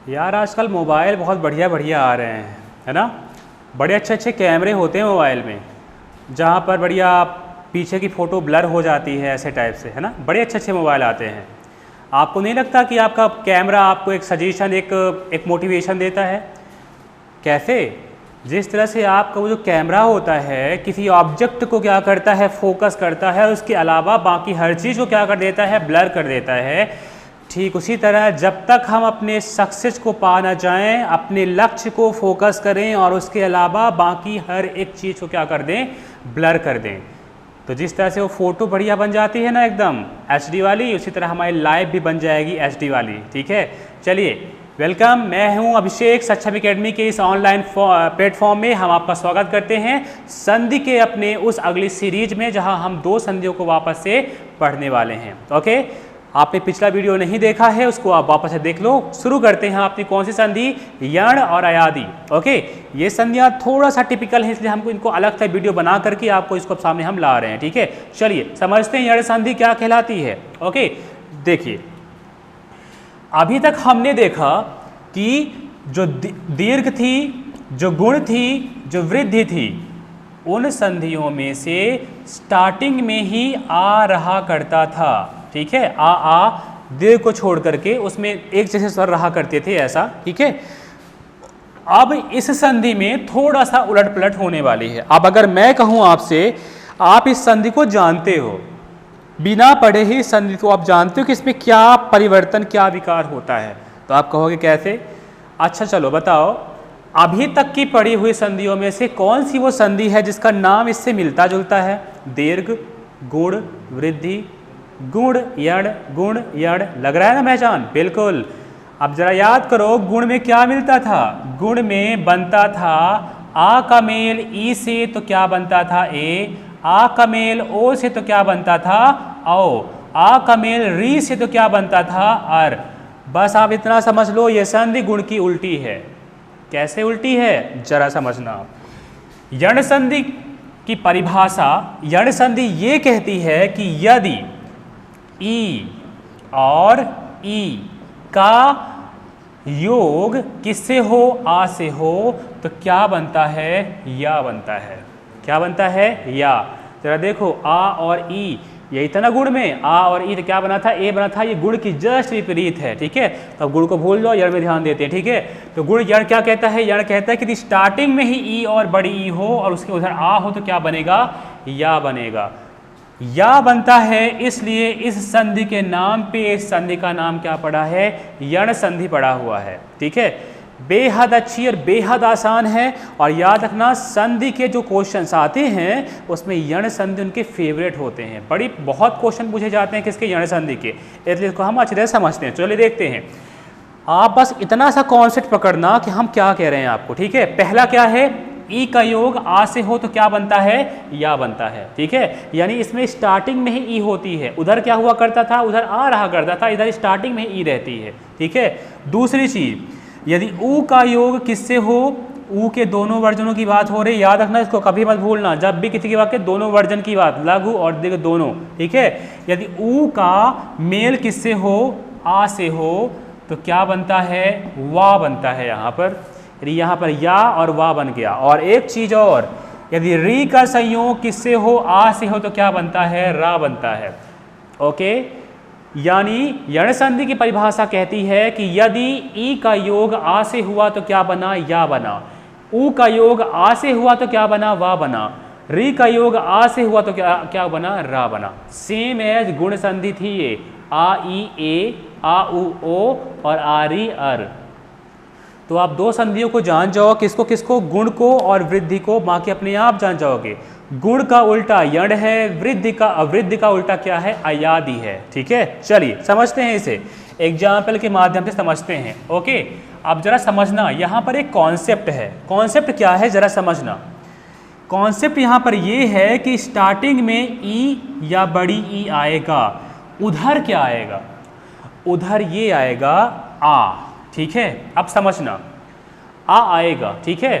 यार आजकल मोबाइल बहुत बढ़िया बढ़िया आ रहे हैं, है ना। बड़े अच्छे अच्छे कैमरे होते हैं मोबाइल में, जहाँ पर बढ़िया पीछे की फ़ोटो ब्लर हो जाती है, ऐसे टाइप से, है ना। बड़े अच्छे अच्छे मोबाइल आते हैं। आपको नहीं लगता कि आपका कैमरा आपको एक सजेशन, एक मोटिवेशन देता है? कैसे? जिस तरह से आपका वो जो कैमरा होता है किसी ऑब्जेक्ट को क्या करता है, फोकस करता है, उसके अलावा बाकी हर चीज़ को क्या कर देता है, ब्लर कर देता है। ठीक उसी तरह जब तक हम अपने सक्सेस को पा ना जाएं, अपने लक्ष्य को फोकस करें और उसके अलावा बाकी हर एक चीज़ को क्या कर दें, ब्लर कर दें। तो जिस तरह से वो फ़ोटो बढ़िया बन जाती है ना एकदम HD वाली, उसी तरह हमारी लाइफ भी बन जाएगी HD वाली। ठीक है, चलिए वेलकम, मैं हूं अभिषेक। सक्षम एकेडमी के इस ऑनलाइन प्लेटफॉर्म में हम आपका स्वागत करते हैं संधि के अपने उस अगली सीरीज में, जहां हम 2 संधियों को वापस से पढ़ने वाले हैं। ओके, आपने पिछला वीडियो नहीं देखा है, उसको आप वापस से देख लो। शुरू करते हैं आपकी कौन सी संधि, यण और अयादि। ओके, ये संधियां थोड़ा सा टिपिकल है, इसलिए हमको इनको अलग से वीडियो बना करके आपको इसको सामने हम ला रहे हैं। ठीक है, चलिए समझते हैं यण संधि क्या कहलाती है। ओके, देखिए अभी तक हमने देखा कि जो दीर्घ थी, जो गुण थी, जो वृद्धि थी, उन संधियों में से स्टार्टिंग में ही आ रहा करता था। ठीक है, आ दीर्घ को छोड़ करके उसमें एक जैसे स्वर रहा करते थे, ऐसा। ठीक है, अब इस संधि में थोड़ा सा उलट पलट होने वाली है। अब अगर मैं कहूं आपसे, आप इस संधि को जानते हो, बिना पढ़े ही संधि को आप जानते हो कि इसमें क्या परिवर्तन, क्या विकार होता है, तो आप कहोगे कैसे? अच्छा चलो बताओ, अभी तक की पढ़ी हुई संधियों में से कौन सी वो संधि है जिसका नाम इससे मिलता जुलता है? दीर्घ, गुण, वृद्धि, गुण यण, गुण यण। लग रहा है ना पहचान? बिल्कुल। अब जरा याद करो, गुण में क्या मिलता था? गुण में बनता था आ का मेल ई से, तो क्या बनता था? ए। आ का मेल ओ से, तो क्या बनता था? औ। आ का मेल री से, तो क्या बनता था? अर। बस आप इतना समझ लो, ये संधि गुण की उल्टी है। कैसे उल्टी है, जरा समझना। यण संधि की परिभाषा, यण संधि ये कहती है कि यदि ई और ई का योग किससे हो? आ से हो, तो क्या बनता है? या बनता है। क्या बनता है? या। जरा देखो, आ और ई, यही था ना गुण में, आ और ई, तो क्या बना था? ए बना था। ये गुण की जस्ट विपरीत है। ठीक है, तो अब गुण को भूल जाओ, यण में ध्यान देते हैं। ठीक है, तो गुण यण क्या कहता है? यण कहता है कि स्टार्टिंग में ही ई और बड़ी ई हो और उसके उधर आ हो, तो क्या बनेगा? या बनेगा। या बनता है, इसलिए इस संधि के नाम पे इस संधि का नाम क्या पड़ा है? यण संधि पड़ा हुआ है। ठीक है, बेहद अच्छी और बेहद आसान है। और याद रखना, संधि के जो क्वेश्चंस आते हैं उसमें यण संधि उनके फेवरेट होते हैं। बहुत क्वेश्चन पूछे जाते हैं किसके? यण संधि के, इसलिए इसको हम अच्छी तरह समझते हैं। चलिए देखते हैं। आप बस इतना सा कॉन्सेप्ट पकड़ना कि हम क्या कह रहे हैं आपको। ठीक है, पहला क्या है? ई का योग आ से हो, तो क्या बनता है? या बनता है। ठीक है, यानी इसमें स्टार्टिंग में ही ई होती है। उधर क्या हुआ करता था? उधर आ रहा करता था, इधर स्टार्टिंग में ई रहती है। ठीक है, दूसरी चीज, यदि ऊ का योग किससे हो? ऊ के दोनों वर्जनों की बात हो रही, याद रखना, इसको कभी मत भूलना। जब भी किसी की बात करें, दोनों वर्जन की बात, लघु और दीर्घ दोनों। ठीक है, यदि ऊ का मेल किससे हो? आ से हो, तो क्या बनता है? वा बनता है। यहाँ पर या और वा बन गया। और एक चीज और, यदि री का संयोग किससे हो? आ से हो, तो क्या बनता है? रा बनता है। ओके, यानी यण संधि की परिभाषा कहती है कि यदि ई का योग आ से हुआ तो क्या बना? या बना। ऊ का योग आ से हुआ तो क्या बना? वा बना। री का योग आ से हुआ तो क्या बना? रा बना। सेम एज गुण संधि थी ये, आ ई ए, आ उ ओ और आ री अर। तो आप 2 संधियों को जान जाओ, किसको किसको? गुण को और वृद्धि को, बाकी अपने आप जान जाओगे। गुण का उल्टा यण है, वृद्धि का उल्टा क्या है? अयादि है। ठीक है, चलिए समझते हैं इसे, एग्जाम्पल के माध्यम से समझते हैं। ओके, अब जरा समझना, यहाँ पर एक कॉन्सेप्ट है। कॉन्सेप्ट क्या है, जरा समझना। कॉन्सेप्ट यहाँ पर ये है कि स्टार्टिंग में ई या बड़ी ई आएगा, उधर क्या आएगा? उधर ये आएगा आ। ठीक है, अब समझना, आ आएगा। ठीक है,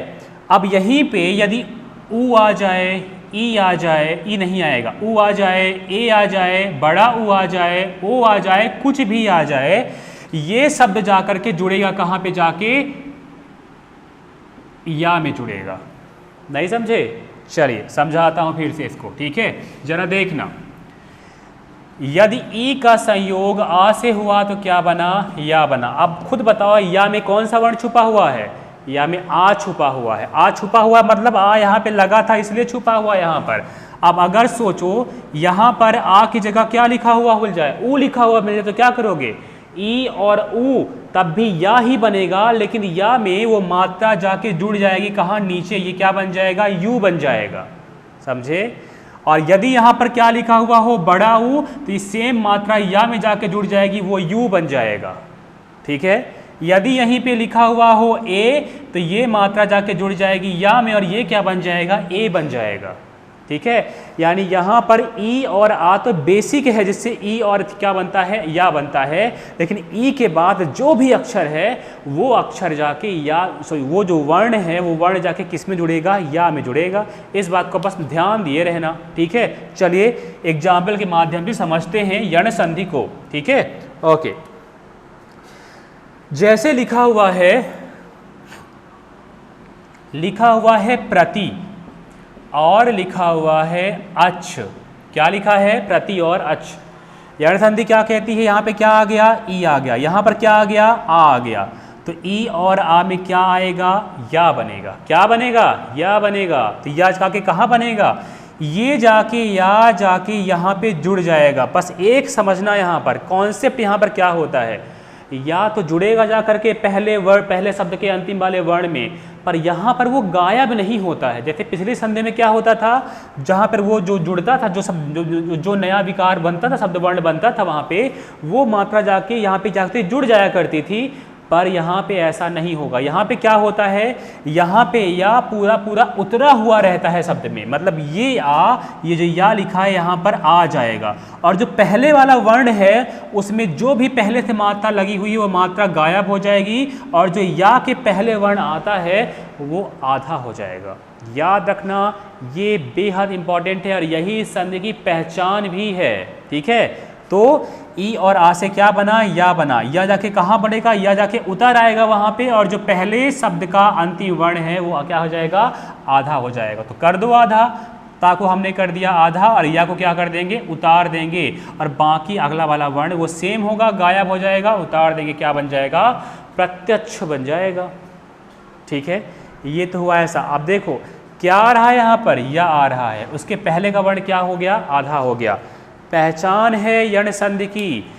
अब यहीं पे यदि ऊ आ जाए, ई आ जाए, ई नहीं आएगा, ऊ आ जाए, ए आ जाए, बड़ा ऊ आ जाए, ओ आ जाए, कुछ भी आ जाए, ये शब्द जाकर के जुड़ेगा कहाँ पे जाके, या में जुड़ेगा। नहीं समझे? चलिए समझाता हूं फिर से इसको, ठीक है, जरा देखना। यदि ई का संयोग आ से हुआ तो क्या बना, या बना। अब खुद बताओ या में कौन सा वर्ण छुपा हुआ है, या में आ छुपा हुआ है। आ छुपा हुआ मतलब आ यहाँ पे लगा था इसलिए छुपा हुआ यहाँ पर। अब अगर सोचो यहाँ पर आ की जगह क्या लिखा हुआ मिल जाए, ऊ लिखा हुआ मिल जाए, तो क्या करोगे, ई और ऊ, तब भी या ही बनेगा, लेकिन या में वो मात्रा जाके जुड़ जाएगी कहाँ, नीचे, ये क्या बन जाएगा, यू बन जाएगा। समझे? और यदि यहाँ पर क्या लिखा हुआ हो, बड़ा ऊ, तो ये सेम मात्रा या में जाके जुड़ जाएगी, वो यू बन जाएगा। ठीक है? यदि यहीं पे लिखा हुआ हो ए, तो ये मात्रा जाके जुड़ जाएगी या में, और ये क्या बन जाएगा, ए बन जाएगा। ठीक है? यानी यहाँ पर ई और आ तो बेसिक है, जिससे ई और क्या बनता है, या बनता है, लेकिन ई के बाद जो भी अक्षर है वो अक्षर जाके या वो जो वर्ण है वो वर्ण जाके किस में जुड़ेगा, या में जुड़ेगा। इस बात को बस ध्यान दिए रहना। ठीक है? चलिए एग्जाम्पल के माध्यम से समझते हैं यण संधि को। ठीक है? ओके, जैसे लिखा हुआ है प्रति और लिखा हुआ है अच। क्या लिखा है, प्रति और अच। यण संधि क्या कहती है, यहाँ पे क्या आ गया, ई आ गया, यहाँ पर क्या आ गया, आ गया, तो ई और आ में क्या आएगा, या बनेगा। क्या बनेगा, या बनेगा। तो या जाके कहाँ बनेगा, ये जाके या जाके यहाँ पे जुड़ जाएगा। बस एक समझना यहाँ पर कॉन्सेप्ट, यहाँ पर क्या होता है, या तो जुड़ेगा जा करके पहले शब्द के अंतिम वाले वर्ण में, पर यहाँ पर वो गायब नहीं होता है। जैसे पिछली संधि में क्या होता था, जहाँ पर वो जो जुड़ता था, जो नया विकार बनता था, शब्द वर्ण बनता था, वहाँ पे वो मात्रा जाके यहाँ पे जाके जुड़ जाया करती थी, पर यहाँ पे ऐसा नहीं होगा। यहाँ पे क्या होता है, यहाँ पे या पूरा पूरा उतरा हुआ रहता है शब्द में, मतलब ये जो या लिखा है यहाँ पर आ जाएगा, और जो पहले वाला वर्ण है उसमें जो भी पहले से मात्रा लगी हुई है वो मात्रा गायब हो जाएगी, और जो या के पहले वर्ण आता है वो आधा हो जाएगा। याद रखना, ये बेहद इंपॉर्टेंट है और यही संधि की पहचान भी है। ठीक है? तो ई और आ से क्या बना, या बना। या जाके कहाँ बढ़ेगा, या जाके उतर आएगा वहाँ पे, और जो पहले शब्द का अंतिम वर्ण है वो क्या हो जाएगा, आधा हो जाएगा। तो कर दो आधा, ता को हमने कर दिया आधा, और या को क्या कर देंगे, उतार देंगे, और बाकी अगला वाला वर्ण वो सेम होगा, गायब हो जाएगा, उतार देंगे, क्या बन जाएगा, प्रत्यक्ष बन जाएगा। ठीक है? ये तो हुआ ऐसा। अब देखो क्या आ रहा है यहाँ पर, या आ रहा है, उसके पहले का वर्ण क्या हो गया, आधा हो गया। पहचान है यण संधि की,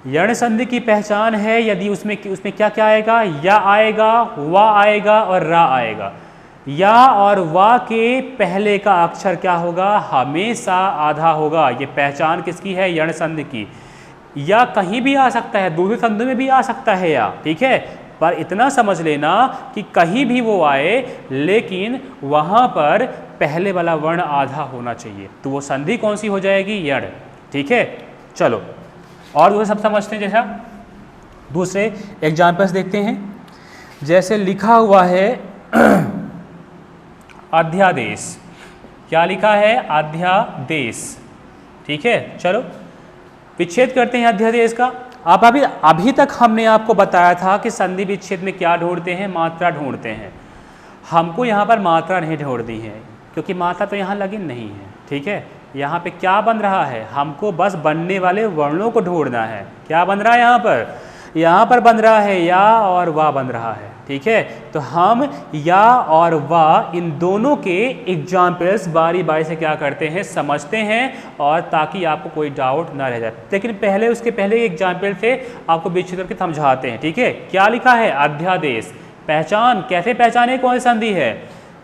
यण संधि की पहचान है यदि उसमें क्या क्या आएगा, या आएगा, वा आएगा और रा आएगा। या और वा के पहले का अक्षर क्या होगा, हमेशा आधा होगा। ये पहचान किसकी है, यण संधि की। या कहीं भी आ सकता है, दूसरी संधि में भी आ सकता है या, ठीक है, पर इतना समझ लेना कि कहीं भी वो आए लेकिन वहाँ पर पहले वाला वर्ण आधा होना चाहिए, तो वो संधि कौन सी हो जाएगी, यण। ठीक है? चलो और वो सब समझते हैं। जैसा दूसरे एग्जाम्पल्स देखते हैं, जैसे लिखा हुआ है अध्यादेश। क्या लिखा है, अध्यादेश। ठीक है? चलो विच्छेद करते हैं अध्यादेश का। आप अभी तक हमने आपको बताया था कि संधि विच्छेद में क्या ढूंढते हैं, मात्रा ढूंढते हैं। हमको यहाँ पर मात्रा नहीं ढूंढनी है क्योंकि मात्रा तो यहाँ लगी नहीं है। ठीक है? यहाँ पे क्या बन रहा है, हमको बस बनने वाले वर्णों को ढूंढना है। क्या बन रहा है यहाँ पर, यहाँ पर बन रहा है या और वा बन रहा है। ठीक है? तो हम या और वा इन दोनों के एग्जाम्पल्स बारी बारी से क्या करते हैं, समझते हैं, और ताकि आपको कोई डाउट ना रह जाए। लेकिन पहले उसके पहले एग्जाम्पल से आपको विच्छेद करके समझाते हैं। ठीक है? क्या लिखा है, अध्यादेश। पहचान कैसे पहचाने कौन सी संधि है,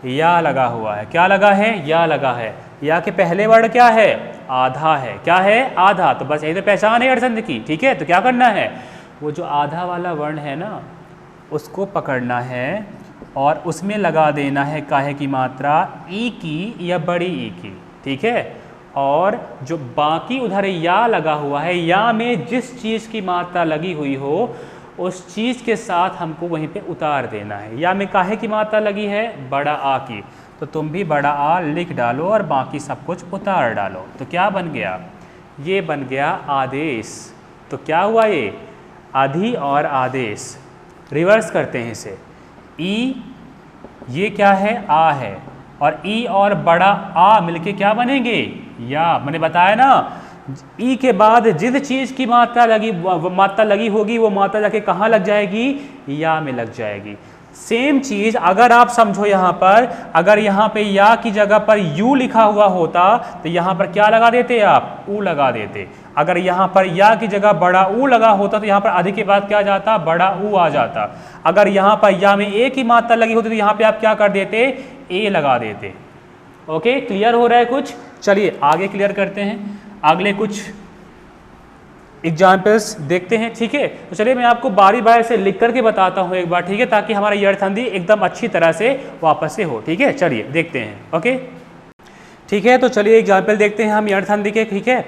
या लगा हुआ है। क्या लगा है, या लगा है। या के पहले वर्ण क्या है, आधा है। क्या है, आधा। तो बस यही तो पहचान है यण संधि की। ठीक है? तो क्या करना है, वो जो आधा वाला वर्ण है ना उसको पकड़ना है और उसमें लगा देना है काहे की मात्रा, ई की या बड़ी ई की। ठीक है? और जो बाकी उधर या लगा हुआ है, या में जिस चीज़ की मात्रा लगी हुई हो उस चीज़ के साथ हमको वहीं पे उतार देना है। या में काहे की मात्रा लगी है, बड़ा आ की, तो तुम भी बड़ा आ लिख डालो और बाकी सब कुछ उतार डालो। तो क्या बन गया, ये बन गया आदेश। तो क्या हुआ, ये अधि और आदेश, रिवर्स करते हैं इसे। ई ये क्या है, आ है, और ई और बड़ा आ मिलके क्या बनेंगे, या। मैंने बताया ना, ई के बाद जिस चीज़ की मात्रा लगी होगी वो मात्रा जाके कहाँ लग जाएगी, या में लग जाएगी। सेम चीज़ अगर आप समझो यहाँ पर, अगर यहाँ पे या की जगह पर यू लिखा हुआ होता तो यहाँ पर क्या लगा देते आप, ऊ लगा देते। अगर यहाँ पर या की जगह बड़ा ऊ लगा होता तो यहाँ पर अधि के बाद क्या जाता, बड़ा ऊ आ जाता। अगर यहाँ पर या में ए की मात्रा लगी होती तो यहाँ पे आप क्या कर देते, ए लगा देते। ओके, क्लियर हो रहा है कुछ? चलिए आगे क्लियर करते हैं, अगले कुछ एग्जाम्पल्स देखते हैं। ठीक है, तो चलिए मैं आपको बारी बारी से लिख करके बताता हूँ एक बार, ठीक है, ताकि हमारा ये अर्थसंधि एकदम अच्छी तरह से वापस से हो। ठीक है, चलिए देखते हैं। ओके, ठीक है, तो चलिए एग्जाम्पल देखते हैं हम ये अर्थसंधि के। ठीक है,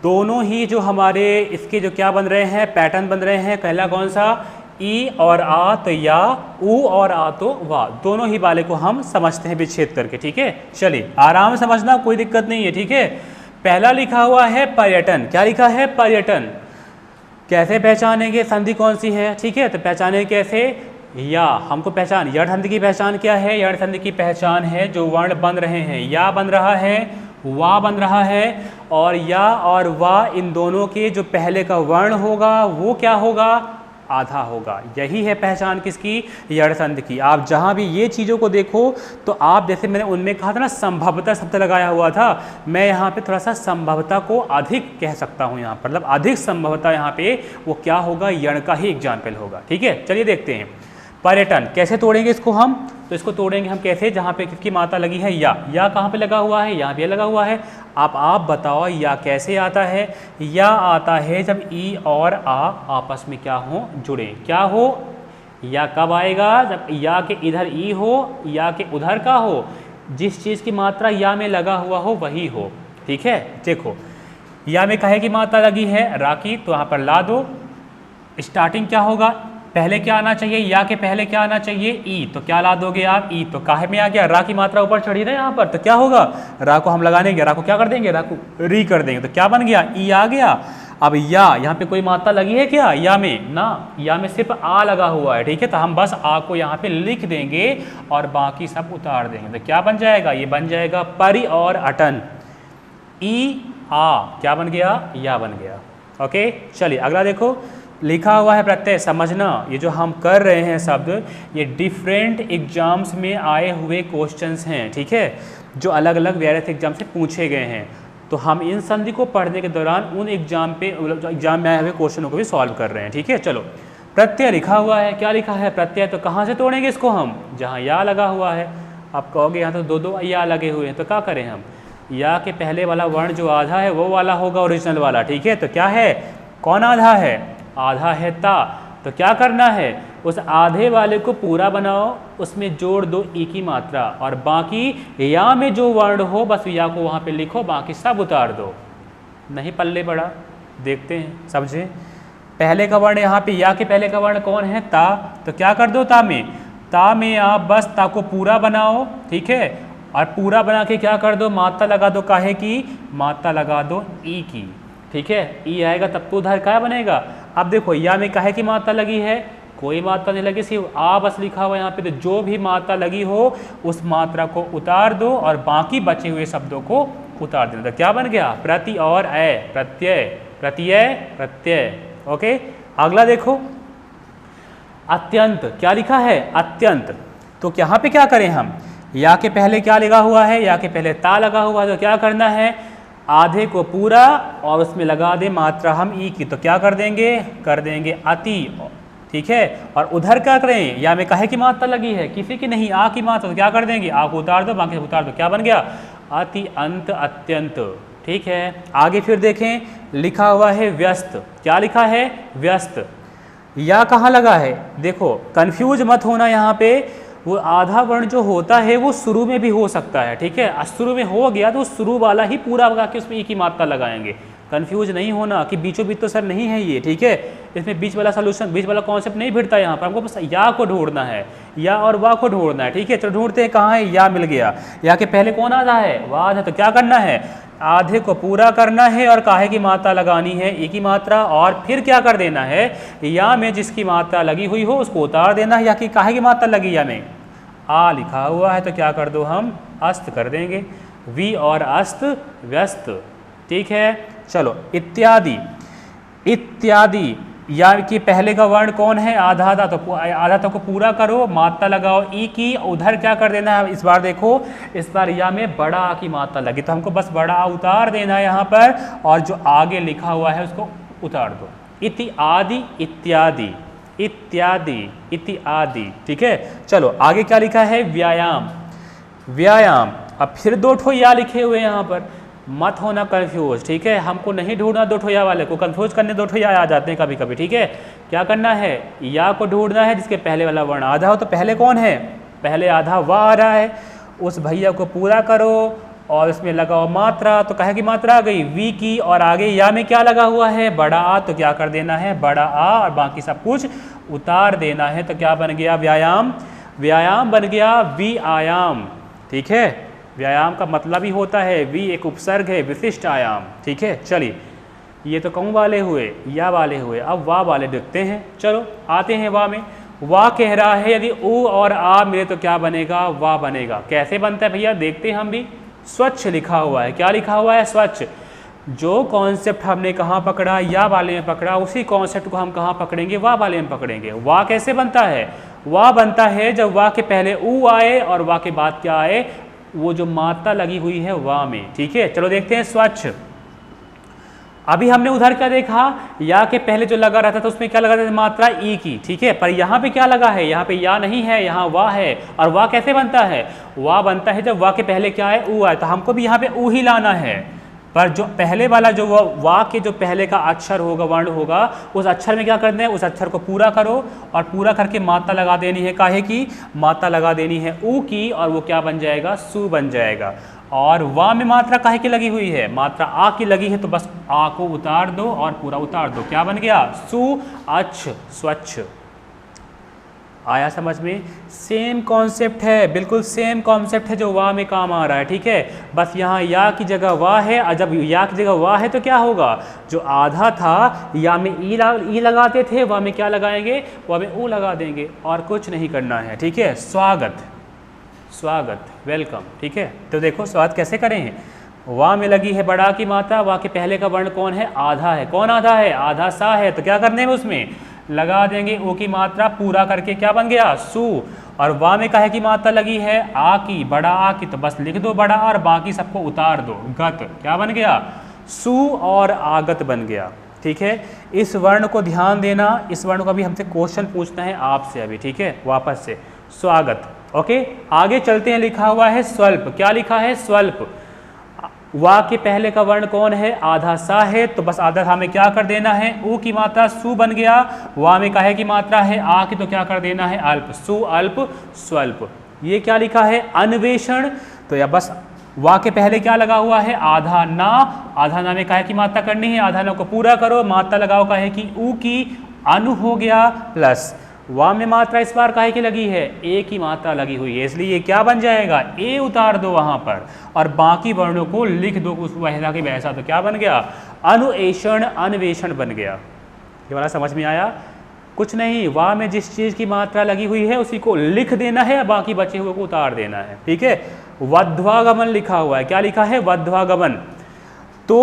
दोनों ही जो हमारे इसके जो क्या बन रहे हैं, पैटर्न बन रहे हैं। पहला कौन सा, ई और आ तो या, ऊ और आ तो वाह। दोनों ही वाले को हम समझते हैं विच्छेद करके। ठीक है, चलिए आराम से समझना, कोई दिक्कत नहीं है। ठीक है, पहला लिखा हुआ है पर्यटन। क्या लिखा है, पर्यटन। कैसे पहचानेंगे संधि कौन सी है? ठीक है, तो पहचाने कैसे, या हमको पहचान, यड़ संधि की पहचान क्या है, यड़ संधि की पहचान है जो वर्ण बन रहे हैं, या बन रहा है, वा बन रहा है, और या और वा इन दोनों के जो पहले का वर्ण होगा वो क्या होगा, आधा होगा। यही है पहचान किसकी, यड़ संधि की। आप जहाँ भी ये चीज़ों को देखो तो आप, जैसे मैंने उनमें कहा था ना संभवतः शब्द लगाया हुआ था, मैं यहाँ पे थोड़ा सा संभवतः को अधिक कह सकता हूँ यहाँ पर, मतलब अधिक संभवतः यहाँ पे वो क्या होगा, यण का ही एग्जाम्पल होगा। ठीक है, चलिए देखते हैं। पर्यटन कैसे तोड़ेंगे इसको हम, तो इसको तोड़ेंगे हम कैसे, जहाँ पे किसकी मात्रा लगी है, या कहाँ पे लगा हुआ है, यहाँ पे लगा हुआ है। आप बताओ या कैसे आता है, या आता है जब ई और आ आपस में क्या हो, जुड़े। क्या हो, या कब आएगा, जब या के इधर ई हो, या के उधर का हो, जिस चीज़ की मात्रा या में लगा हुआ हो वही हो। ठीक है, देखो या में कहे की मात्रा लगी है, रा की, तो यहाँ पर ला दो। स्टार्टिंग क्या होगा, पहले क्या आना चाहिए, या के पहले क्या आना चाहिए, ई, तो क्या ला दोगे आप, ई, तो काहे में आ गया, रा की मात्रा ऊपर चढ़ी ना यहाँ पर, तो क्या होगा, रा को हम लगाने रा को क्या कर देंगे, रा को री कर देंगे, तो क्या बन गया, ई आ गया। अब या यहाँ पे कोई मात्रा लगी है क्या, या में ना, या में सिर्फ आ लगा हुआ है। ठीक है, तो हम बस आ को यहाँ पे लिख देंगे और बाकी सब उतार देंगे, तो क्या बन जाएगा, ये बन जाएगा परि और अटन। ई आ क्या बन गया, या बन गया। ओके, चलिए अगला देखो, लिखा हुआ है प्रत्यय। समझना, ये जो हम कर रहे हैं शब्द, ये डिफरेंट एग्जाम्स में आए हुए क्वेश्चंस हैं। ठीक है, जो अलग अलग वेरियस एग्जाम से पूछे गए हैं, तो हम इन संधि को पढ़ने के दौरान उन एग्जाम में आए हुए क्वेश्चनों को भी सॉल्व कर रहे हैं। ठीक है, चलो प्रत्यय लिखा हुआ है। क्या लिखा है, प्रत्यय, तो कहाँ से तोड़ेंगे इसको हम, जहाँ या लगा हुआ है। आप कहोगे यहाँ तो दो दो या लगे हुए हैं, तो क्या करें हम, या के पहले वाला वर्ण जो आधा है वो वाला होगा, ओरिजिनल वाला। ठीक है, तो क्या है, कौन आधा है, आधा है ता, तो क्या करना है, उस आधे वाले को पूरा बनाओ, उसमें जोड़ दो ई की मात्रा, और बाकी या में जो वर्ण हो बस या को वहाँ पे लिखो, बाकी सब उतार दो। नहीं पल्ले पड़ा, देखते हैं, समझे। पहले का वर्ण यहाँ पे, या के पहले का वर्ण कौन है, ता, तो क्या कर दो, ता में आप बस ता को पूरा बनाओ। ठीक है, और पूरा बना के क्या कर दो, मात्रा लगा दो, काहे की, मात्रा लगा दो ई की। ठीक है, ई आएगा तब तो उधर क्या बनेगा। अब देखो या में काहे की मात्रा लगी है, कोई मात्रा नहीं लगी, सिर्फ आ बस लिखा हुआ यहाँ पे, तो जो भी मात्रा लगी हो उस मात्रा को उतार दो और बाकी बचे हुए शब्दों को उतार देना। तो क्या बन गया, प्रति और अ, प्रत्यय, प्रत्यय, प्रत्यय। ओके, अगला देखो, अत्यंत। क्या लिखा है, अत्यंत, तो यहाँ पे क्या करें हम, या के पहले क्या लगा हुआ है, या के पहले ता लगा हुआ है, तो क्या करना है, आधे को पूरा और उसमें लगा दे मात्रा हम ई की, तो क्या कर देंगे अति। ठीक है, और उधर क्या करें, या में काहे की मात्रा लगी है, किसी की नहीं, आ की मात्रा, तो क्या कर देंगे, आ को उतार दो, बाकी उतार दो, क्या बन गया, अति अंत अत्यंत। ठीक है, आगे फिर देखें, लिखा हुआ है व्यस्त। क्या लिखा है, व्यस्त, या कहाँ लगा है, देखो कंफ्यूज मत होना, यहाँ पे वो आधा वर्ण जो होता है वो शुरू में भी हो सकता है। ठीक है, शुरू में हो गया तो शुरू वाला ही पूरा लगा के उसमें एक ही मात्रा लगाएंगे। कंफ्यूज नहीं होना कि बीचों बीच तो सर नहीं है ये। ठीक है, इसमें बीच वाला सोल्यूशन, बीच वाला कॉन्सेप्ट नहीं भिड़ता यहाँ पर, हमको बस या को ढूंढना है, या और वाह को ढूंढना है। ठीक है, तो ढूंढते हैं, कहाँ है, या मिल गया, या के पहले कौन आधा है, वाह आधा, तो क्या करना है, आधे को पूरा करना है और काहे की मात्रा लगानी है, ई की मात्रा, और फिर क्या कर देना है, या में जिसकी मात्रा लगी हुई हो उसको उतार देना है। या कि काहे की मात्रा लगी, या में आ लिखा हुआ है तो क्या कर दो, हम अस्त कर देंगे, वी और अस्त व्यस्त। ठीक है, चलो इत्यादि। इत्यादि या कि पहले का वर्ण कौन है, आधा आधा, तो आधा तो को पूरा करो, मात्रा लगाओ ई की, उधर क्या कर देना है, इस बार देखो, इस बार या में बड़ा आ की मात्रा लगी तो हमको बस बड़ा आ उतार देना है यहाँ पर, और जो आगे लिखा हुआ है उसको उतार दो। इति आदि इत्यादि, इत्यादि इति आदि। ठीक है, चलो आगे क्या लिखा है, व्यायाम। व्यायाम, अब फिर दो ठो या लिखे हुए यहाँ पर, मत होना कंफ्यूज। ठीक है, हमको नहीं ढूंढना दो ठो या वाले को, कंफ्यूज करने दो ठो या आ जाते हैं कभी कभी। ठीक है, क्या करना है, या को ढूंढना है जिसके पहले वाला वर्ण आधा हो, तो पहले कौन है, पहले आधा वाह आ रहा है, उस भैया को पूरा करो और उसमें लगाओ मात्रा, तो कहे की मात्रा आ गई वी की, और आगे या में क्या लगा हुआ है, बड़ा आ, तो क्या कर देना है, बड़ा आ और बाकी सब कुछ उतार देना है, तो क्या बन गया, व्यायाम। व्यायाम बन गया वी आयाम। ठीक है, व्यायाम का मतलब ही होता है वी एक उपसर्ग है, विशिष्ट आयाम। ठीक है, चलिए ये तो कौन वाले हुए, या वाले हुए, अब वाह वाले देखते हैं। चलो आते हैं वाह में। वाह कह रहा है यदि ऊ और आ मिले तो क्या बनेगा, वाह बनेगा। कैसे बनता है भैया, देखते हैं हम भी। स्वच्छ लिखा हुआ है, क्या लिखा हुआ है, स्वच्छ। जो कॉन्सेप्ट हमने कहाँ पकड़ा, या वाले में पकड़ा, उसी कॉन्सेप्ट को हम कहाँ पकड़ेंगे, वाह वाले में पकड़ेंगे। वाह कैसे बनता है, वाह बनता है जब वाह के पहले ऊ आए और वाह के बाद क्या आए, वो जो मात्रा लगी हुई है वाह में। ठीक है, चलो देखते हैं स्वच्छ। अभी हमने उधर क्या देखा, या के पहले जो लगा रहता था उसमें क्या लगा रहता था, मात्रा ई की। ठीक है, पर यहाँ पे क्या लगा है, यहाँ पे या नहीं है, यहाँ वाह है। और वाह कैसे बनता है, वाह बनता है जब वाह के पहले क्या है, ऊ आए, तो हमको भी यहाँ पे ऊ ही लाना है। पर जो पहले वाला जो वाह के जो पहले का अक्षर होगा, वर्ण होगा, उस अक्षर में क्या करना है, उस अक्षर को पूरा करो और पूरा करके मात्रा लगा देनी है, काहे की मात्रा लगा देनी है, ऊ की, और वो क्या बन जाएगा, सु बन जाएगा। और वाह में मात्रा काहे की लगी हुई है, मात्रा आ की लगी है, तो बस आ को उतार दो और पूरा उतार दो, क्या बन गया, सु अच्छ, स्वच्छ। आया समझ में, सेम कॉन्सेप्ट है, बिल्कुल सेम कॉन्सेप्ट है जो वाह में काम आ रहा है। ठीक है, बस यहाँ या की जगह वाह है, और जब या की जगह वाह है तो क्या होगा, जो आधा था या में ई लगाते थे, वाह में क्या लगाएंगे, वाह में ऊ लगा देंगे, और कुछ नहीं करना है। ठीक है, स्वागत, स्वागत, वेलकम। ठीक है, तो देखो स्वागत कैसे करें, वाह में लगी है बड़ा की मात्रा, वाह के पहले का वर्ण कौन है, आधा है। कौन आधा है, आधा सा है, तो क्या करने में उसमें लगा देंगे ओ की मात्रा, पूरा करके क्या बन गया, सु। और वाह में काहे की मात्रा लगी है, आ की, बड़ा आ की, तो बस लिख दो बड़ा और बाकी सबको उतार दो, गत, क्या बन गया, सु और आगत बन गया। ठीक है, इस वर्ण को ध्यान देना, इस वर्ण को अभी हमसे क्वेश्चन पूछना है आपसे अभी। ठीक है, वापस से स्वागत। ओके, आगे चलते हैं, लिखा हुआ है स्वल्प। क्या लिखा है, स्वल्प। वाह के पहले का वर्ण कौन है, आधा सा है, तो बस आधा सा में क्या कर देना है, ऊ की मात्रा सु बन गया। वाह में काहे की मात्रा है, आ की, तो क्या कर देना है, अल्प, सु अल्प स्वल्प। ये क्या लिखा है, अन्वेषण। तो या बस वाह के पहले क्या लगा हुआ है, आधा ना, आधा ना में काहे की मात्रा करनी है, आधा ना को पूरा करो, मात्रा लगाओ काहे की, ऊ की, अनु हो गया, प्लस वाह में मात्रा इस बार काहे की लगी है, ए की मात्रा लगी हुई है, इसलिए ये क्या बन जाएगा, ए उतार दो वहाँ पर और बाकी वर्णों को लिख दो उस वैसा के वैसा, तो क्या बन गया, अनुएषण, अन्वेषण बन गया। ये वाला समझ में आया, कुछ नहीं, वाह में जिस चीज़ की मात्रा लगी हुई है उसी को लिख देना है, बाकी बचे हुए को उतार देना है। ठीक है, वध्वागमन लिखा हुआ है। क्या लिखा है, वध्वागमन। तो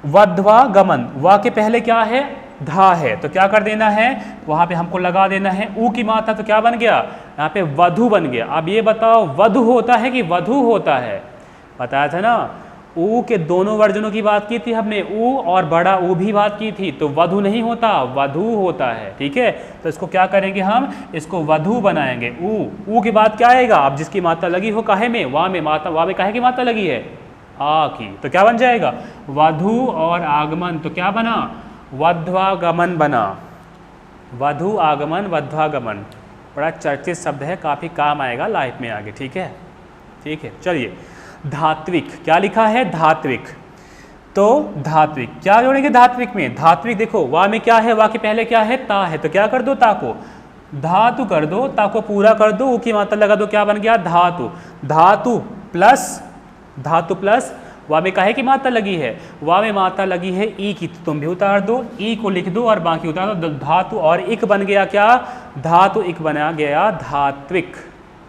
वध्वागमन, वाह के पहले क्या है, धा है, तो क्या कर देना है, वहां पे हमको लगा देना है ऊ की मात्रा, तो क्या बन गया, यहाँ पे वधु बन गया। अब ये बताओ वधु होता है कि वधु होता है, बताया था ना, ऊ के दोनों वर्जनों की बात की थी हमने, ऊ और बड़ा ऊ भी बात की थी, तो वधु नहीं होता, वधु होता है। ठीक है, तो इसको क्या करेंगे हम, इसको वधु बनाएंगे। ऊ के बाद क्या आएगा, अब जिसकी मात्रा लगी हो काहे में, वाह में, मात्रा वाह में काहे की मात्रा लगी है, आ की, तो क्या बन जाएगा, वधु और आगमन, तो क्या बना, वध्वागमन बना। वधु आगमन, वध्वागमन, बड़ा चर्चित शब्द है, काफ़ी काम आएगा लाइफ में आगे। ठीक है, ठीक है, चलिए धात्विक। क्या लिखा है, धात्विक। तो धात्विक क्या जोड़ेंगे धात्विक में, धात्विक देखो वाह में क्या है, वाह के पहले क्या है, ता है, तो क्या कर दो, ता को धातु कर दो, ता को पूरा कर दो, ऊ की मात्रा लगा दो, क्या बन गया, धातु। धातु प्लस वा में काहे की मात्रा लगी है, वा में मात्रा लगी है ई की, तो तुम भी उतार दो, ई को लिख दो और बाकी उतार दो। धातु और इक बन गया क्या, धातु इक बना गया धात्विक।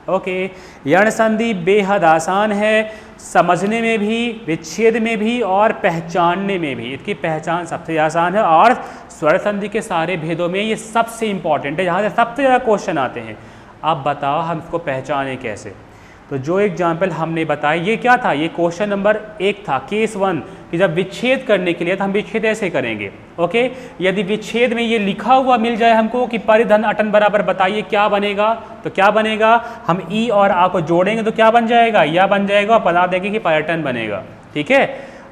ओके, यण संधि बेहद आसान है, समझने में भी, विच्छेद में भी और पहचानने में भी। इसकी पहचान सबसे आसान है और स्वर संधि के सारे भेदों में ये सबसे इंपॉर्टेंट है, जहाँ से सबसे ज़्यादा क्वेश्चन आते हैं। अब बताओ हम इसको पहचाने कैसे। तो जो एग्जाम्पल हमने बताया ये क्या था, ये क्वेश्चन नंबर 1 था, केस 1, कि जब विच्छेद करने के लिए तो हम विच्छेद ऐसे करेंगे। ओके, यदि विच्छेद में ये लिखा हुआ मिल जाए हमको कि परिधन अटन बराबर बताइए क्या बनेगा, तो क्या बनेगा, हम ई और आ को जोड़ेंगे तो क्या बन जाएगा, या बन जाएगा और बता देंगे कि पर्यटन बनेगा। ठीक है,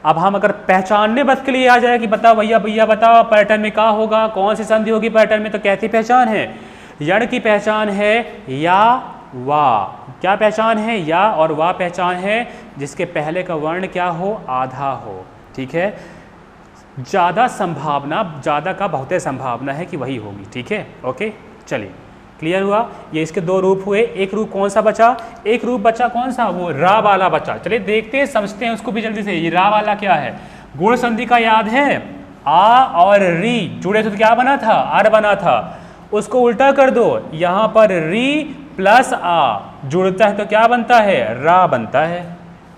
अब हम अगर पहचानने बस के लिए आ जाए कि बताओ भैया बताओ पर्यटन में क्या होगा, कौन सी संधि होगी पर्यटन में, तो कैसी पहचान है, यण की पहचान है या वा। क्या पहचान है, या और वा पहचान है जिसके पहले का वर्ण क्या हो, आधा हो। ठीक है, ज़्यादा संभावना, ज़्यादा का बहुत संभावना है कि वही होगी। ठीक है, ओके, चलिए क्लियर हुआ। ये इसके दो रूप हुए, एक रूप कौन सा बचा, एक रूप बचा कौन सा, वो रा वाला बचा। चलिए देखते हैं, समझते हैं उसको भी जल्दी से। ये रा वाला क्या है, गुण संधि का याद है, आ और री जुड़े थे तो क्या बना था, आर बना था। उसको उल्टा कर दो, यहाँ पर री प्लस आ जुड़ता है तो क्या बनता है, रा बनता है।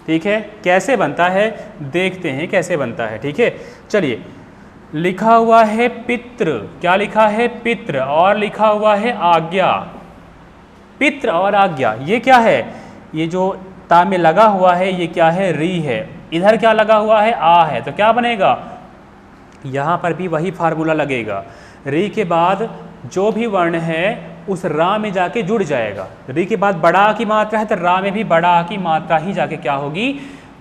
ठीक है, कैसे बनता है देखते हैं कैसे बनता है। ठीक है, चलिए, लिखा हुआ है पितृ, क्या लिखा है, पितृ, और लिखा हुआ है आज्ञा। पितृ और आज्ञा ये क्या है, ये जो ता में लगा हुआ है ये क्या है, री है। इधर क्या लगा हुआ है, आ है, तो क्या बनेगा, यहाँ पर भी वही फार्मूला लगेगा। री के बाद जो भी वर्ण है उस रा में जाके जुड़ जाएगा। री के बाद बड़ा आ की मात्रा है तो रा में भी बड़ा आ की मात्रा ही जाके क्या होगी,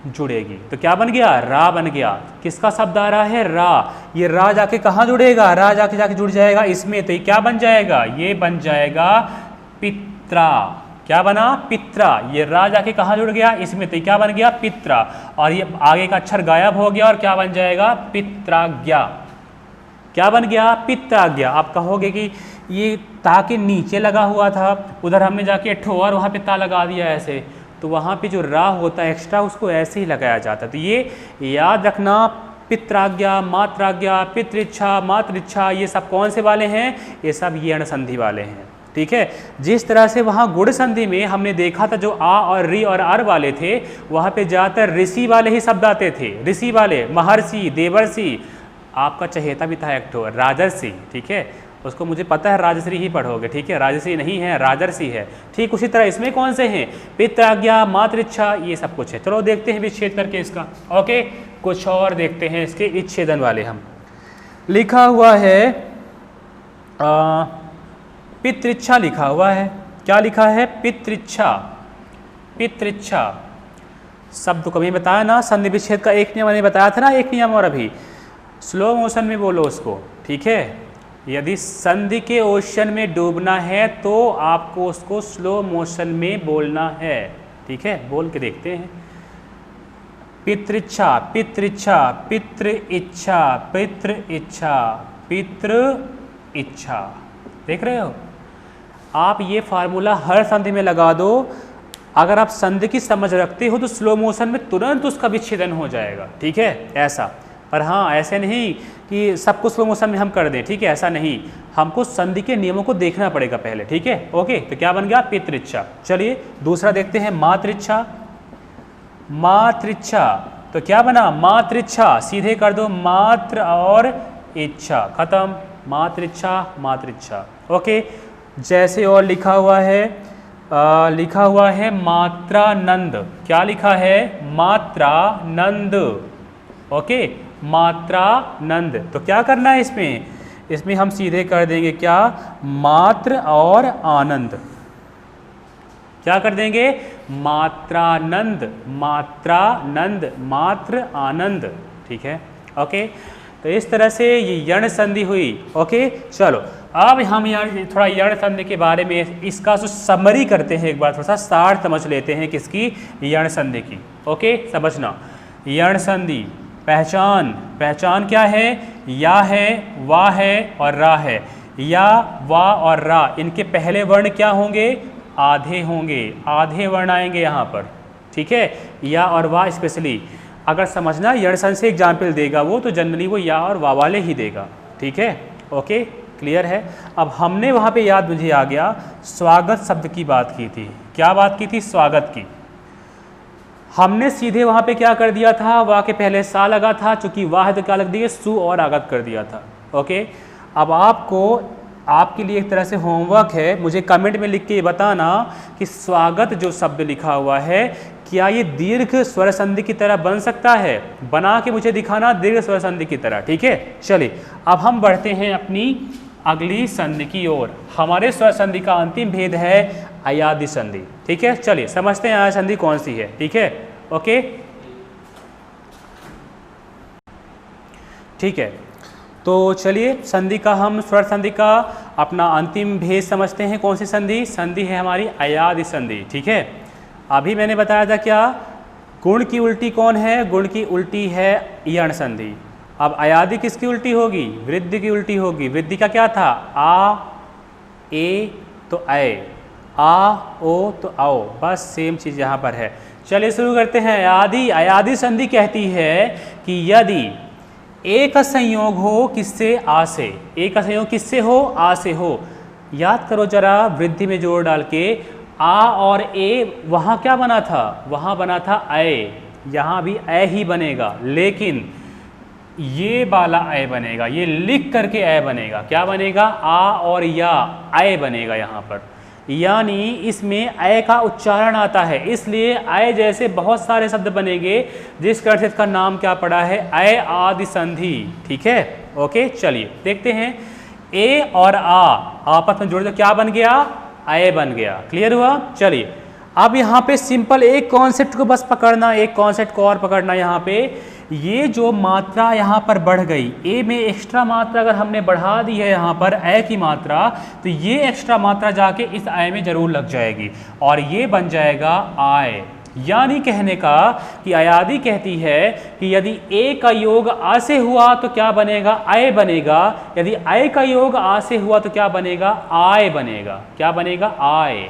जुड़ेगी। तो क्या बन गया, रा बन गया। किसका शब्द आ रहा है, रा। ये रा जाके कहाँ जुड़ेगा, रा जाके जुड़ जाएगा इसमें, तो ये क्या बन जाएगा, ये बन जाएगा पित्रा। क्या बना, पित्रा। ये रा जाके कहाँ जुड़ गया, इसमें, तो ये क्या बन गया, पित्रा। और ये आगे का अक्षर गायब हो गया और क्या बन जाएगा, पित्राज्ञा। क्या बन गया, पित्राज्ञा। आप कहोगे कि ये ता के नीचे लगा हुआ था, उधर हमने जाके ठो और वहाँ पे ता लगा दिया ऐसे, तो वहाँ पे जो रा होता है एक्स्ट्रा उसको ऐसे ही लगाया जाता है। तो ये याद रखना, पित्राज्ञा, मात्राज्ञा, पितृच्छा, मातृच्छा, ये सब कौन से वाले हैं, ये सब यण संधि वाले हैं। ठीक है, जिस तरह से वहाँ गुण संधि में हमने देखा था जो आ और री और अर वाले थे, वहाँ पे ज़्यादातर ऋषि वाले ही शब्द आते थे। ऋषि वाले महर्षि, देवर्षि, आपका चहेता भी था एक ठो राजर्षि। ठीक है, उसको मुझे पता है राजश्री ही पढ़ोगे। ठीक है, राजश्री नहीं है, राजर्षि है। ठीक उसी तरह इसमें कौन से हैं, पित्राज्ञा, मातृच्छा, ये सब कुछ है। चलो देखते हैं विच्छेद करके इसका। ओके, कुछ और देखते हैं इसके विच्छेदन वाले। हम लिखा हुआ है पितृच्छा लिखा हुआ है। क्या लिखा है, पितृच्छा। पितृच्छा शब्द को मैं बताया ना, संधि विच्छेद का एक नियम मैंने बताया था ना, एक नियम और अभी स्लो मोशन में बोलो उसको। ठीक है, यदि संधि के ओशन में डूबना है तो आपको उसको स्लो मोशन में बोलना है। ठीक है, बोल के देखते हैं। पितृच्छा, पितृच्छा, पितृ इच्छा, पितृ इच्छा, पितृ इच्छा। देख रहे हो आप, ये फार्मूला हर संधि में लगा दो। अगर आप संधि की समझ रखते हो तो स्लो मोशन में तुरंत उसका विच्छेदन हो जाएगा। ठीक है, ऐसा। पर हाँ, ऐसे नहीं कि सब कुछ स्लो मोशन में हम कर दें। ठीक है, ऐसा नहीं, हमको संधि के नियमों को देखना पड़ेगा पहले। ठीक है, ओके। तो क्या बन गया, पितृच्छा। चलिए दूसरा देखते हैं, मातृच्छा। मातृच्छा तो क्या बना, मातृच्छा। सीधे कर दो, मात्र और इच्छा, खत्म। मातृच्छा, मातृच्छा। ओके, जैसे और लिखा हुआ है, लिखा हुआ है मात्रानंद। क्या लिखा है, मात्रानंद। ओके, मात्रानंद। तो क्या करना है इसमें, इसमें हम सीधे कर देंगे क्या, मात्र और आनंद। क्या कर देंगे, मात्रानंद, मात्रानंद, मात्र आनंद। ठीक है, ओके। तो इस तरह से ये यण संधि हुई। ओके, चलो अब हम थोड़ा यण संधि के बारे में इसका समरी करते हैं, एक बार थोड़ा सा सार समझ लेते हैं किसकी, यण संधि की। ओके, समझना, यण संधि पहचान, पहचान क्या है, या है, वा है और रा है। या, वा और रा, इनके पहले वर्ण क्या होंगे, आधे होंगे, आधे वर्ण आएंगे यहाँ पर। ठीक है, या और वा स्पेशली। अगर समझना यण संधि से एग्जाम्पल देगा वो, तो जनरली वो या और वा वाले ही देगा। ठीक है, ओके, क्लियर है। अब हमने वहाँ पे याद मुझे आ गया, स्वागत शब्द की बात की थी। क्या बात की थी? स्वागत की। हमने सीधे वहाँ पे क्या कर दिया था, वाह के पहले सा लगा था, चूंकि वाह है तो क्या लग दिया, सु और आगत कर दिया था। ओके, अब आपके लिए एक तरह से होमवर्क है, मुझे कमेंट में लिख के ये बताना कि स्वागत जो शब्द लिखा हुआ है क्या ये दीर्घ स्वर संधि की तरह बन सकता है? बना के मुझे दिखाना दीर्घ स्वर संधि की तरह। ठीक है, चलिए अब हम बढ़ते हैं अपनी अगली संधि की ओर। हमारे स्वर संधि का अंतिम भेद है अयादि संधि। ठीक है, चलिए समझते हैं अयादि संधि कौन सी है। ठीक है, ओके, ठीक है, तो चलिए संधि का हम स्वर संधि का अपना अंतिम भेद समझते हैं। कौन सी संधि? संधि है हमारी अयादि संधि। ठीक है, अभी मैंने बताया था क्या, गुण की उल्टी कौन है? गुण की उल्टी है यण संधि। अब अयादि किसकी उल्टी होगी? वृद्धि की उल्टी होगी। वृद्धि का क्या था? आ ए तो अय, आ ओ तो आओ, बस सेम चीज़ यहाँ पर है। चलिए शुरू करते हैं। अयादि संधि कहती है कि यदि ए का संयोग हो किससे? आ से। ए का संयोग किससे हो? आ से हो। याद करो जरा, वृद्धि में जोड़ डाल के आ और ए, वहाँ क्या बना था? वहाँ बना था अय, यहाँ भी अय ही बनेगा, लेकिन ये वाला अय बनेगा, ये लिख करके अय बनेगा। क्या बनेगा? आ और या अय बनेगा यहाँ पर, यानी इसमें अय का उच्चारण आता है, इसलिए अय जैसे बहुत सारे शब्द बनेंगे जिस कारण से इसका नाम क्या पड़ा है? अय आदि संधि। ठीक है, ओके, चलिए देखते हैं। ए और आ आपस में जोड़ दो, क्या बन गया? अय बन गया। क्लियर हुआ? चलिए अब यहाँ पे सिंपल एक कॉन्सेप्ट को बस पकड़ना, एक कॉन्सेप्ट को और पकड़ना। यहाँ पे ये जो मात्रा यहाँ पर बढ़ गई, ए में एक्स्ट्रा मात्रा अगर हमने बढ़ा दी है यहाँ पर अय की मात्रा, तो ये एक्स्ट्रा मात्रा जाके इस अय में जरूर लग जाएगी और ये बन जाएगा आय। यानी कहने का कि अयादि कहती है कि यदि ए का योग आ से हुआ तो क्या बनेगा? अय बनेगा। यदि अय का योग आ से हुआ तो क्या बनेगा? आय बनेगा। क्या बनेगा? आय।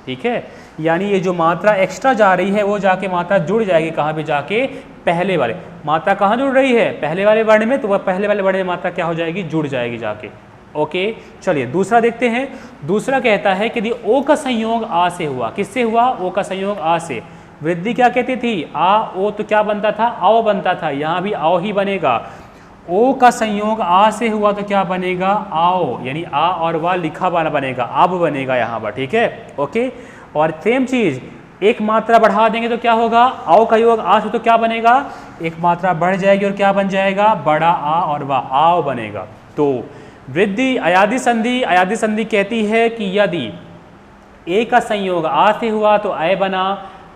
ठीक है, यानी ये जो मात्रा एक्स्ट्रा जा रही है वो जाके मात्रा जुड़ जाएगी कहाँ पे? जाके पहले वाले। मात्रा कहाँ जुड़ रही है? पहले वाले वर्ण में, तो वह पहले वाले वर्ण में मात्रा क्या हो जाएगी? जुड़ जाएगी जाके। ओके, चलिए दूसरा देखते हैं। दूसरा कहता है कि यदि ओ का संयोग आ से हुआ, किससे हुआ? ओ का संयोग आ से। वृद्धि क्या कहती थी? आ ओ तो क्या बनता था? आओ बनता था, यहाँ भी आओ ही बनेगा। ओ का संयोग आ से हुआ तो क्या बनेगा? आओ, यानी आ और वा लिखा वाला बनेगा, अब बनेगा यहाँ पर। ठीक है, ओके, और सेम चीज एक मात्रा बढ़ा देंगे तो क्या होगा? आओ का योग आ से तो क्या बनेगा? एक मात्रा बढ़ जाएगी और क्या बन जाएगा? बड़ा आ और वा आओ बनेगा। तो वृद्धि अयादि संधि कहती है कि यदि ए का संयोग आ से हुआ तो अय बना,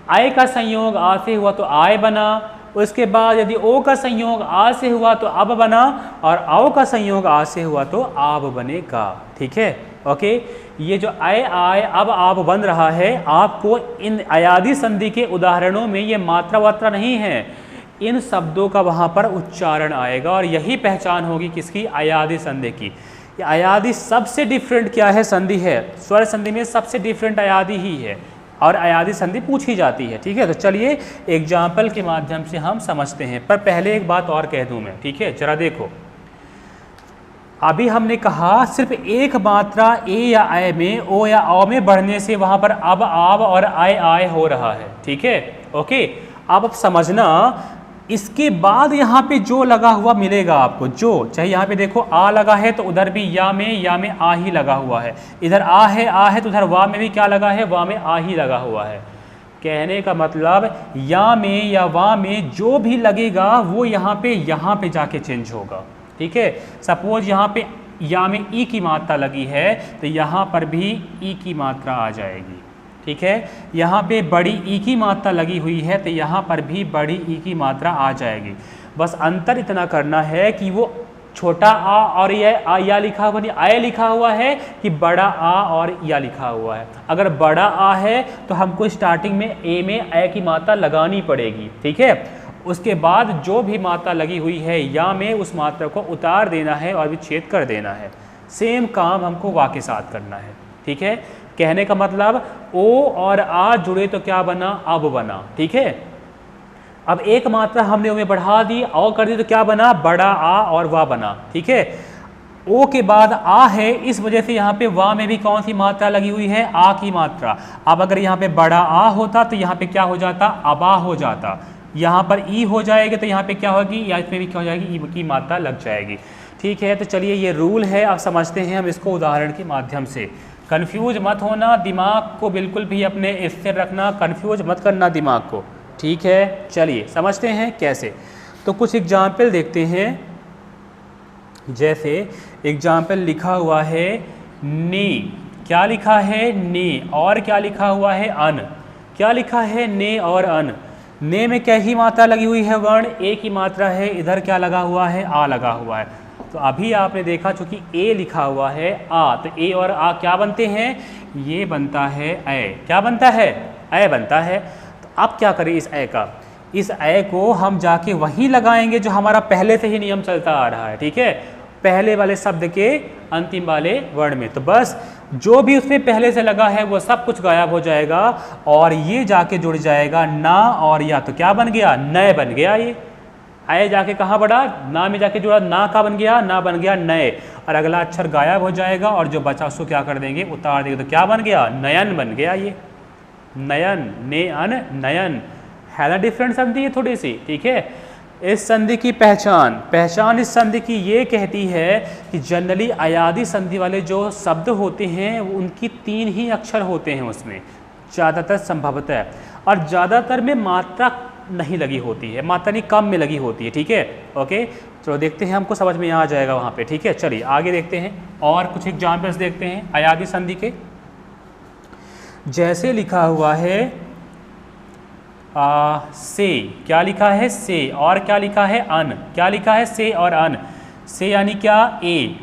अय का संयोग आ से हुआ तो आय बना, उसके बाद यदि ओ का संयोग आ से हुआ तो अब बना, और आओ का संयोग आ से हुआ तो आब बनेगा। ठीक है, ओके, ये जो अय आय अब आप बन रहा है, आपको इन अयादि संधि के उदाहरणों में ये मात्रा वात्रा नहीं है, इन शब्दों का वहाँ पर उच्चारण आएगा और यही पहचान होगी किसकी? अयादि संधि की। ये अयादि सबसे डिफरेंट क्या है? संधि है। स्वर संधि में सबसे डिफरेंट अयादि ही है और अयादि संधि पूछी जाती है। ठीक है, तो चलिए एग्जाम्पल के माध्यम से हम समझते हैं, पर पहले एक बात और कह दूं मैं। ठीक है, जरा देखो, अभी हमने कहा सिर्फ एक मात्रा ए या अय में, ओ या औ में बढ़ने से वहां पर अब आब और आय आय हो रहा है। ठीक है, ओके, अब समझना इसके बाद यहाँ पे जो लगा हुआ मिलेगा आपको, जो चाहे यहाँ पे देखो आ लगा है तो उधर भी या में आ ही लगा हुआ है, इधर आ है तो उधर वा में भी क्या लगा है? वा में आ ही लगा हुआ है। कहने का मतलब या में या वा में जो भी लगेगा वो यहाँ पे जाके चेंज होगा। ठीक है, सपोज यहाँ पे या में ई की मात्रा लगी है तो यहाँ पर भी ई की मात्रा आ जाएगी। ठीक है, यहाँ पे बड़ी ई की मात्रा लगी हुई है तो यहाँ पर भी बड़ी ई की मात्रा आ जाएगी। बस अंतर इतना करना है कि वो छोटा आ और यह आ या लिखा हुआ नहीं, आय लिखा हुआ है कि बड़ा आ और या लिखा हुआ है। अगर बड़ा आ है तो हमको स्टार्टिंग में ए में अय की मात्रा लगानी पड़ेगी। ठीक है, उसके बाद जो भी मात्रा लगी हुई है या में, उस मात्रा को उतार देना है और विच्छेद कर देना है। सेम काम हमको वा के साथ करना है। ठीक है, कहने का मतलब ओ और आ जुड़े तो क्या बना? अब बना। ठीक है, अब एक मात्रा हमने उन्हें बढ़ा दी और कर दी तो क्या बना, बड़ा आ और वाह बना। ठीक है, ओ के बाद आ है, इस वजह से यहाँ पे वाह में भी कौन सी मात्रा लगी हुई है, आ की मात्रा। अब अगर यहाँ पे बड़ा आ होता तो यहाँ पे क्या हो जाता, अबा हो जाता। यहाँ पर ई हो जाएगी तो यहाँ पे क्या होगी, या इसमें भी क्या हो जाएगी, ई की मात्रा लग जाएगी। ठीक है, तो चलिए ये रूल है, अब समझते हैं हम इसको उदाहरण के माध्यम से। कन्फ्यूज मत होना, दिमाग को बिल्कुल भी अपने स्थिर रखना, कन्फ्यूज मत करना दिमाग को। ठीक है, चलिए समझते हैं कैसे। तो कुछ एग्जाम्पल देखते हैं। जैसे एग्जाम्पल लिखा हुआ है ने, क्या लिखा है, ने, और क्या लिखा हुआ है, अन। क्या लिखा है, ने और अन। ने में क्या ही मात्रा लगी हुई है, वर्ण ए की मात्रा है, इधर क्या लगा हुआ है, आ लगा हुआ है। तो अभी आपने देखा चूंकि ए लिखा हुआ है आ, तो ए और आ क्या बनते हैं, ये बनता है ए। क्या बनता है, ए बनता है। तो अब क्या करें इस ए का, इस ए को हम जाके वहीं लगाएंगे जो हमारा पहले से ही नियम चलता आ रहा है। ठीक है, पहले वाले शब्द के अंतिम वाले वर्ण में। तो बस जो भी उसमें पहले से लगा है वो सब कुछ गायब हो जाएगा और ये जाके जुड़ जाएगा ना और या। तो क्या बन गया, नए बन गया। ये आए जाके कहाँ बढ़ा, ना में जाके जुड़ा, ना का बन गया, ना बन गया नए, और अगला अक्षर गायब हो जाएगा और जो बचा उसको क्या कर देंगे, उतार देंगे। तो क्या बन गया, नयन बन गया। ये नयन, ने अन नयन, है ना डिफरेंट संधि है थोड़ी सी। ठीक है, इस संधि की पहचान इस संधि की ये कहती है कि जनरली अयादी संधि वाले जो शब्द होते हैं उनकी 3 ही अक्षर होते हैं उसमें ज़्यादातर संभवतः, और ज़्यादातर में मात्रा नहीं लगी होती है, मात्रा नहीं कम में लगी होती है। ठीक है, ओके, चलो देखते हैं, हमको समझ में आ जाएगा वहाँ पे। ठीक है, चलिए आगे देखते हैं और कुछ एग्जाम्पल्स देखते हैं अयादी संधि के। जैसे लिखा हुआ है से, क्या लिखा है, से, और क्या लिखा है, अन। क्या लिखा है, से और अन। से यानी क्या, ए,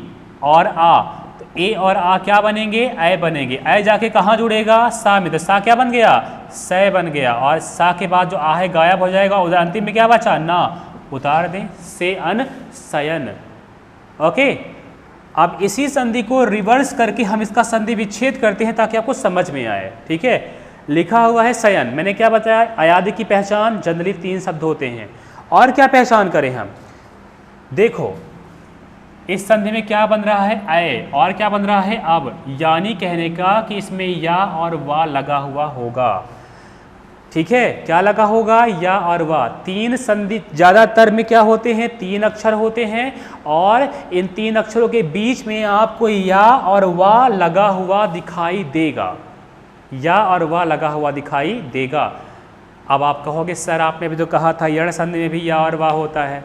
और आ। तो ए और आ क्या बनेंगे, ए बनेंगे। ए जाके कहाँ जुड़ेगा, सा में। तो सा क्या बन गया, से बन गया, और सा के बाद जो आ है गायब हो जाएगा, उधर अंतिम में क्या बचा, ना, उतार दें, से अन सयन। ओके, अब इसी संधि को रिवर्स करके हम इसका संधि विच्छेद करते हैं ताकि आपको समझ में आए। ठीक है, लिखा हुआ है सयन, मैंने क्या बताया, अयादी की पहचान जनरली 3 शब्द होते हैं। और क्या पहचान करें हम, देखो इस संधि में क्या बन रहा है, अय, और क्या बन रहा है, अब, यानी कहने का कि इसमें या और वा लगा हुआ होगा। ठीक है, क्या लगा होगा, या और वा। 3 संधि ज़्यादातर में क्या होते हैं, 3 अक्षर होते हैं, और इन 3 अक्षरों के बीच में आपको या और वा लगा हुआ दिखाई देगा, या और वाह लगा हुआ दिखाई देगा। अब आप कहोगे सर आपने भी तो कहा था यण संधि में भी या और वाह होता है।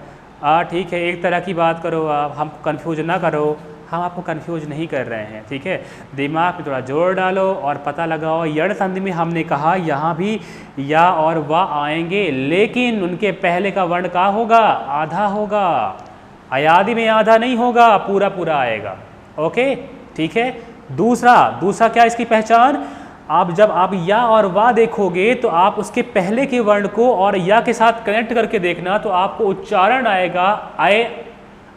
ठीक है, एक तरह की बात करो आप, हमको कन्फ्यूज ना करो, हम आपको कन्फ्यूज नहीं कर रहे हैं। ठीक है, दिमाग में थोड़ा जोर डालो और पता लगाओ। यण संधि में हमने कहा यहाँ भी या और वाह आएंगे, लेकिन उनके पहले का वर्ण क्या होगा, आधा होगा। अयादी में आधा नहीं होगा, पूरा पूरा आएगा। ओके, ठीक है। दूसरा क्या इसकी पहचान, आप जब आप या और वा देखोगे तो आप उसके पहले के वर्ण को और या के साथ कनेक्ट करके देखना, तो आपको उच्चारण आएगा आए,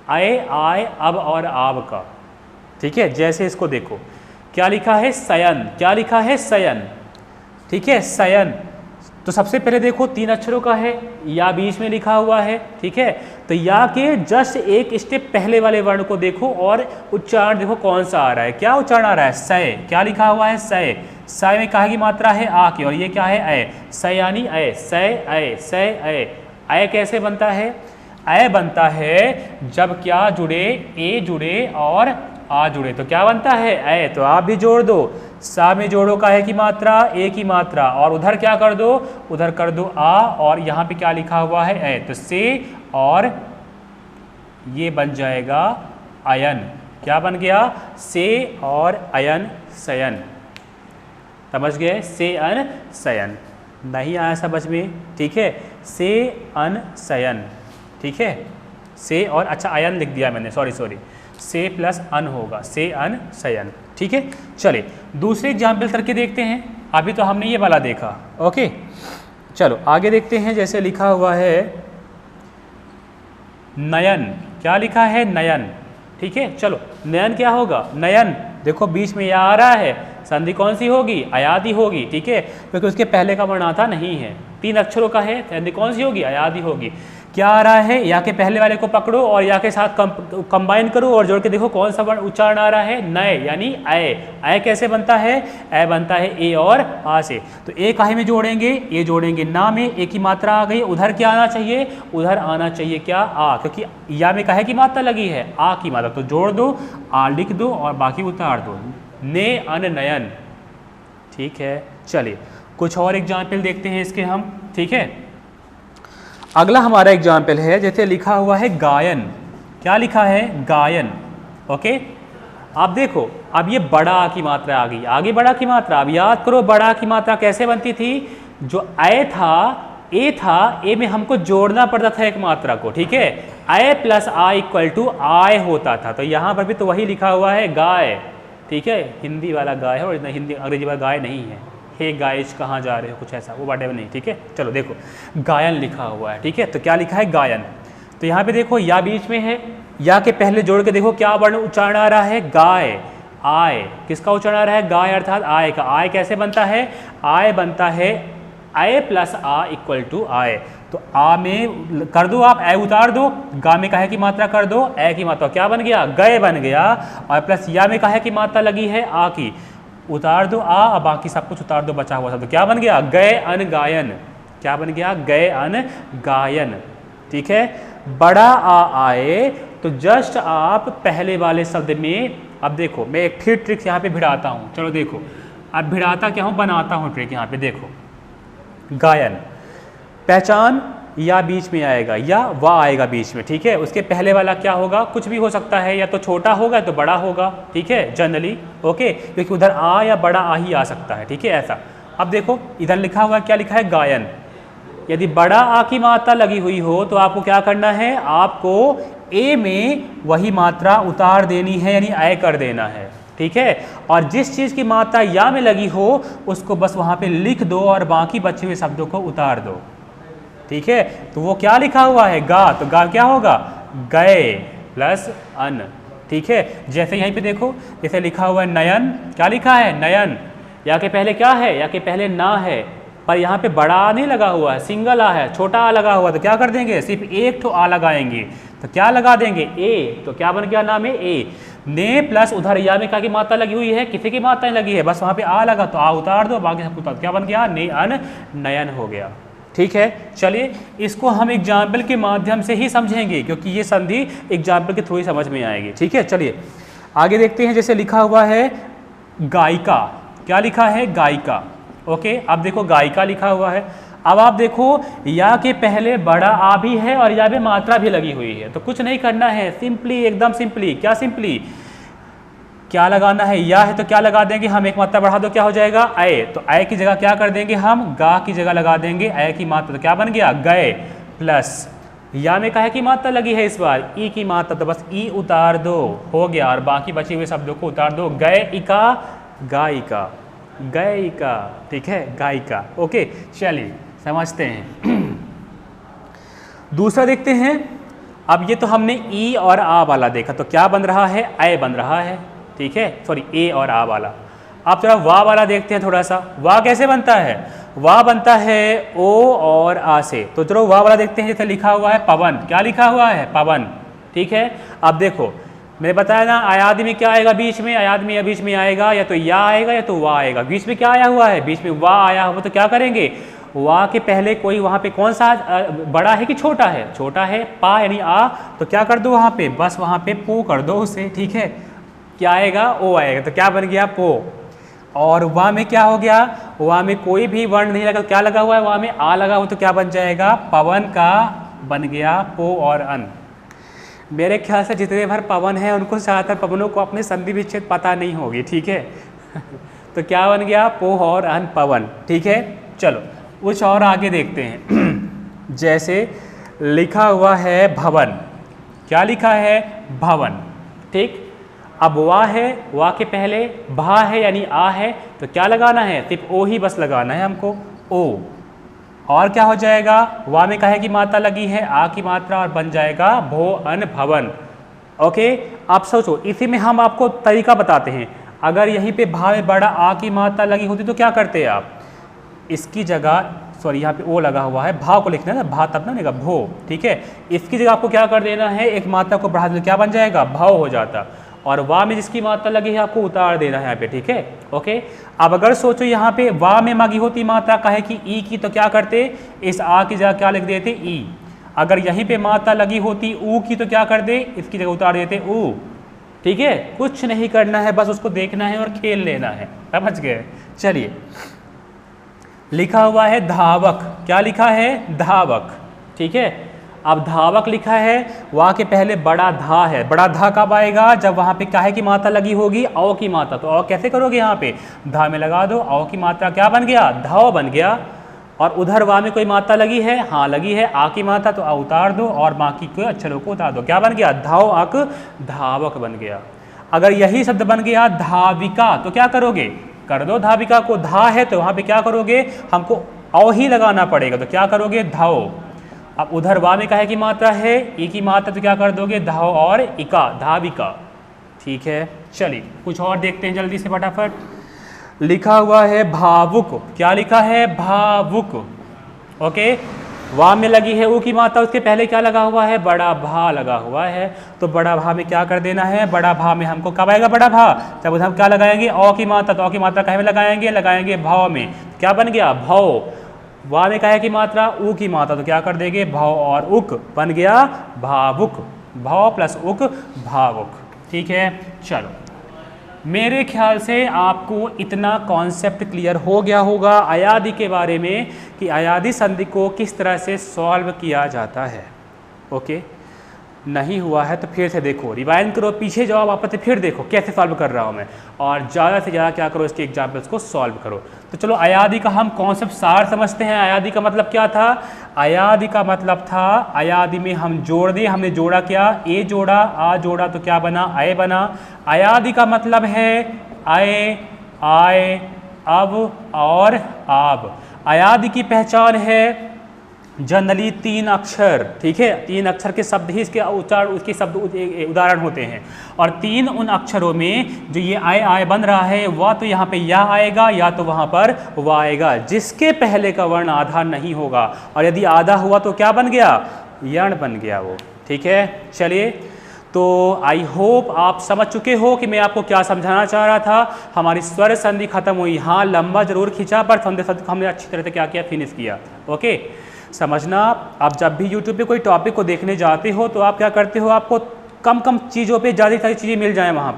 आए, अब और आब का। ठीक है, जैसे इसको देखो, क्या लिखा है, सयन। क्या लिखा है, सयन। ठीक है, सयन। तो सबसे पहले देखो 3 अक्षरों का है, या बीच में लिखा हुआ है। ठीक है, तो या के जस्ट एक स्टेप पहले वाले वर्ण को देखो और उच्चारण देखो कौन सा आ रहा है। क्या उच्चारण आ रहा है, सय। क्या लिखा हुआ है, सय। सय में कहाँ की मात्रा है, आ की, और ये क्या है, अय। सय यानी अय, सय अय, सय अय। अय कैसे बनता है, अय बनता है जब क्या जुड़े, ए जुड़े और आ जुड़े, तो क्या बनता है, अय। तो आप भी जोड़ दो, सा में जोड़ो काहे की मात्रा, ए की मात्रा, और उधर क्या कर दो, उधर कर दो आ, और यहाँ पे क्या लिखा हुआ है, अय। तो से और ये बन जाएगा अयन। क्या बन गया, से और अयन सयन। समझ गए, से अन सयन। नहीं आया समझ में, ठीक है, से अन सयन। ठीक है, से और अच्छा अयन लिख दिया मैंने, सॉरी, से प्लस अन होगा, से अन सयन। ठीक है, चलिए दूसरे एग्जाम्पल करके देखते हैं। अभी तो हमने ये वाला देखा। ओके, चलो आगे देखते हैं। जैसे लिखा हुआ है नयन। क्या लिखा है, नयन। ठीक है, चलो नयन क्या होगा, नयन। देखो बीच में या आ रहा है, संधि कौन सी होगी? अयादि होगी, ठीक है, क्योंकि उसके पहले का वर्ण आता नहीं है, 3 अक्षरों का है, संधि कौन सी होगी? अयादि होगी। क्या आ रहा है? या के पहले वाले को पकड़ो और या के साथ कंबाइन करो और जोड़ के देखो कौन सा वर्ण उच्चारण आ रहा है? नए, यानी अय। अय कैसे बनता है? अय बनता है ए और आ से। तो ए काहे में जोड़ेंगे? ए जोड़ेंगे ना में, ए की मात्रा आ गई, उधर क्या आना चाहिए? उधर आना चाहिए क्या? आ, क्योंकि या में काहे की मात्रा लगी है? आ की मात्रा, तो जोड़ दो, आ लिख दो और बाकी उतार दो, ने अन नयन, ठीक है। चलिए कुछ और एग्जाम्पल देखते हैं इसके हम, ठीक है। अगला हमारा एग्जाम्पल है, जैसे लिखा हुआ है गायन। क्या लिखा है? गायन, ओके। आप देखो, अब ये बड़ा आ की मात्रा आ गई, आगे बड़ा की मात्रा। अब याद करो बड़ा की मात्रा कैसे बनती थी? जो अय था, ए था, ए में हमको जोड़ना पड़ता था एक मात्रा को, ठीक है। अय प्लस आ इक्वल टू आय होता था। तो यहाँ पर भी तो वही लिखा हुआ है, गाय, ठीक है, हिंदी वाला गाय है और हिंदी अंग्रेजी वाला गाय नहीं है। हे गाइस कहाँ जा रहे हो, कुछ ऐसा, वो वाटेवर नहीं, ठीक है। चलो देखो गायन लिखा हुआ है, ठीक है। तो क्या लिखा है? गायन। तो यहाँ पे देखो या बीच में है, या के पहले जोड़ के देखो क्या वर्ण उच्चारण आ रहा है? गाय, आय। किसका उच्चारण आ रहा है? गाय अर्थात आय का। आय कैसे बनता है? आय बनता है अय प्लस आ इक्वल टू आय। तो आ में कर दो आप, अय उतार दो, गा में काहे की मात्रा कर दो? अय की मात्रा। क्या बन गया? गय बन गया। और प्लस या में काहे की मात्रा लगी है? आ की, उतार दो आ और बाकी सब कुछ उतार दो बचा हुआ सब। तो क्या बन गया? गए अन गायन। क्या बन गया? गए अन गायन, ठीक है। बड़ा आ आए, तो जस्ट आप पहले वाले शब्द में, अब देखो मैं एक फिर ट्रिक यहाँ पे भिड़ाता हूँ, चलो देखो। अब भिड़ाता क्या हूँ? बनाता हूँ ट्रिक यहाँ पे, देखो। गायन, पहचान या बीच में आएगा, या वाह आएगा बीच में, ठीक है। उसके पहले वाला क्या होगा? कुछ भी हो सकता है, या तो छोटा होगा या तो बड़ा होगा, ठीक है, जनरली, ओके, क्योंकि उधर आ या बड़ा आ ही आ सकता है, ठीक है, ऐसा। अब देखो इधर लिखा हुआ क्या लिखा है? गायन। यदि बड़ा आ की मात्रा लगी हुई हो तो आपको क्या करना है? आपको ए में वही मात्रा उतार देनी है, यानी अय कर देना है, ठीक है। और जिस चीज़ की मात्रा या में लगी हो उसको बस वहाँ पे लिख दो और बाकी बचे हुए शब्दों को उतार दो, ठीक है। तो वो क्या लिखा हुआ है? गा, तो गा क्या होगा? गए प्लस अन, ठीक है। जैसे यहीं पे देखो, जैसे लिखा हुआ है नयन, क्या लिखा है? नयन। या के पहले क्या है? या के पहले ना है, पर यहाँ पे बड़ा आ नहीं लगा हुआ है, सिंगल आ है, छोटा आ लगा हुआ। तो क्या कर देंगे? सिर्फ एक ठो आ लगाएंगे। तो क्या लगा देंगे? ए। तो क्या बन गया नाम है? ए। ने प्लस उधर या में क्या की मात्रा लगी हुई है? किसी की मात्रा लगी है, बस वहाँ पे आ लगा तो आ उतार दो, बाकी सब उतार। क्या बन गया? ने अन नयन हो गया, ठीक है। चलिए इसको हम एग्जाम्पल के माध्यम से ही समझेंगे, क्योंकि ये संधि एग्जाम्पल के थ्रू ही समझ में आएगी, ठीक है। चलिए आगे देखते हैं। जैसे लिखा हुआ है गायिका, क्या लिखा है? गायिका, ओके। अब देखो गायिका लिखा हुआ है। अब आप देखो या के पहले बड़ा आ भी है और या में मात्रा भी लगी हुई है, तो कुछ नहीं करना है, सिंपली, एकदम सिंपली। क्या सिंपली? क्या लगाना है? या है तो क्या लगा देंगे हम? एक मात्रा बढ़ा दो, क्या हो जाएगा? अय। तो अय की जगह क्या कर देंगे हम? गा की जगह लगा देंगे अय की मात्रा। तो क्या बन गया? गए प्लस या में काहे की मात्रा लगी है इस बार? ई की मात्रा, तो बस ई उतार दो, हो गया। और बाकी बचे हुए शब्दों को उतार दो। गए इका, गायिका, गायिका, ठीक है, गायिका, ओके। चलिए समझते हैं। दूसरा देखते हैं। अब ये तो हमने ई और आ वाला देखा, तो क्या बन रहा है? अय बन रहा है, ठीक है, सॉरी, ए और आ वाला। आप थोड़ा वाह वाला देखते हैं थोड़ा सा। वाह कैसे बनता है? वाह बनता है ओ और आ से। तो चलो वाह वाला देखते हैं। जैसे लिखा हुआ है पवन, क्या लिखा हुआ है? पवन, ठीक है। अब देखो मैंने बताया ना, अयादि में क्या आएगा बीच में? अयादि में या बीच में आएगा या तो या आएगा या तो वाह आएगा। बीच में क्या आया हुआ है? बीच में वाह आया हुआ। तो क्या करेंगे? वाह के पहले कोई वहाँ पे कौन सा बड़ा है कि छोटा है? छोटा है, पा यानी आ। तो क्या कर दो वहाँ पे? बस वहाँ पे पो कर दो उसे, ठीक है। क्या आएगा? ओ आएगा। तो क्या बन गया? पो। और वाह में क्या हो गया? वाह में कोई भी वर्ण नहीं लगा, तो क्या लगा हुआ है? वाह में आ लगा हुआ, तो क्या बन जाएगा? पवन का बन गया पो और अन। मेरे ख्याल से जितने भर पवन है उनको ज़्यादातर पवनों को अपने संधि विच्छेद पता नहीं होगी, ठीक है। तो क्या बन गया? पो और अन, पवन, ठीक है। चलो कुछ और आगे देखते हैं। जैसे लिखा हुआ है भवन, क्या लिखा है? भवन, ठीक। अब वाह है, वाह के पहले भा है यानी आ है, तो क्या लगाना है? सिर्फ ओ ही बस लगाना है हमको, ओ। और क्या हो जाएगा? वाह में काहे की मात्रा लगी है? आ की मात्रा, और बन जाएगा भो अन भवन, ओके। आप सोचो, इसी में हम आपको तरीका बताते हैं। अगर यहीं पे भा में बड़ा आ की मात्रा लगी होती तो क्या करते आप, इसकी जगह, सॉरी यहाँ पे ओ लगा हुआ है, भा को लिखना है ना, भा तब ना बनेगा भो, ठीक है। इसकी जगह आपको क्या कर देना है, एक मात्रा को बढ़ा देना, क्या बन जाएगा, भाव हो जाता। और वा में जिसकी मात्रा लगी है आपको उतार देना है यहाँ पे, ठीक है, ओके। अब अगर सोचो यहाँ पे वा में मांगी होती मात्रा कहे कि ई की, तो क्या करते, इस आ की जगह क्या लिख देते, ई। अगर यहीं पे मात्रा लगी होती ऊ की तो क्या कर दे, इसकी जगह उतार देते ऊ, ठीक है। कुछ नहीं करना है, बस उसको देखना है और खेल लेना है, समझ गए। चलिए, लिखा हुआ है धावक, क्या लिखा है, धावक, ठीक है। अब धावक लिखा है, वहाँ के पहले बड़ा धा है, बड़ा धा कब आएगा, जब वहाँ पे काहे की मात्रा लगी होगी, औ की मात्रा। तो औ कैसे करोगे, यहाँ पे धा में लगा दो, औ की मात्रा क्या बन गया, धाव बन गया। और उधर वा में कोई मात्रा लगी है, हाँ लगी है, आ की मात्रा, तो आ उतार दो और बाकी के अक्षरों को उतार दो, क्या बन गया, धाव अक धावक बन गया। अगर यही शब्द बन गया धाविका तो क्या करोगे, कर दो धाविका को, धा है तो वहाँ पे क्या करोगे, हमको औ ही लगाना पड़ेगा, तो क्या करोगे, धाओ। अब उधर वा में काहे की मात्रा है, ई की मात्रा, तो क्या कर दोगे, धाओ और इका, धाविका, ठीक है। चलिए कुछ और देखते हैं जल्दी से फटाफट। लिखा हुआ है भावुक, क्या लिखा है, भावुक, ओके। वा में लगी है ऊ की मात्रा, उसके पहले क्या लगा हुआ है, बड़ा भा लगा हुआ है, तो बड़ा भा में क्या कर देना है, बड़ा भा में हमको कब आएगा बड़ा भा, जब हम क्या लगाएंगे, औ की मात्रा, तो औ की मात्रा कहे में लगाएंगे, लगाएंगे भाव में, क्या बन गया, भाव। वा में काहे की मात्रा, ऊ की मात्रा, तो क्या कर देंगे, भाव और उक, बन गया भावुक, भाव प्लस उक भावुक, ठीक है। चलो, मेरे ख्याल से आपको इतना कॉन्सेप्ट क्लियर हो गया होगा अयादी के बारे में, कि अयादी संधि को किस तरह से सॉल्व किया जाता है, ओके। नहीं हुआ है तो फिर से देखो, रिवाइंड करो, पीछे जाओ वापस से, फिर देखो कैसे सॉल्व कर रहा हूँ मैं, और ज़्यादा से ज़्यादा क्या करो, इसके एग्जाम्पल्स को सॉल्व करो। तो चलो, अयादी का हम कॉन्सेप्ट सार समझते हैं। अयादी का मतलब क्या था, अयादी का मतलब था, अयादी में हम जोड़ दिए, हमने जोड़ा क्या, ए जोड़ा, आ जोड़ा, तो क्या बना, अय बना। अयादी का मतलब है अय, आय, अब और आब। अयादी की पहचान है जनरली 3 अक्षर, ठीक है, 3 अक्षर के शब्द ही इसके उच्चारण, उसके शब्द उदाहरण होते हैं। और 3 उन अक्षरों में जो ये आय आय बन रहा है, वह तो यहाँ पे या आएगा या तो वहाँ पर वह आएगा, जिसके पहले का वर्ण आधा नहीं होगा, और यदि आधा हुआ तो क्या बन गया, यण बन गया वो, ठीक है। चलिए, तो आई होप आप समझ चुके हो कि मैं आपको क्या समझाना चाह रहा था। हमारी स्वर संधि खत्म हुई, हाँ लंबा जरूर खींचा, पर संधि हमने अच्छी तरह से क्या किया, फिनिश किया, ओके। समझना, आप जब भी YouTube पे कोई टॉपिक को देखने जाते हो तो आप क्या करते हो, आपको कम कम चीज़ों पे ज़्यादा सारी चीज़ें मिल जाएं वहाँ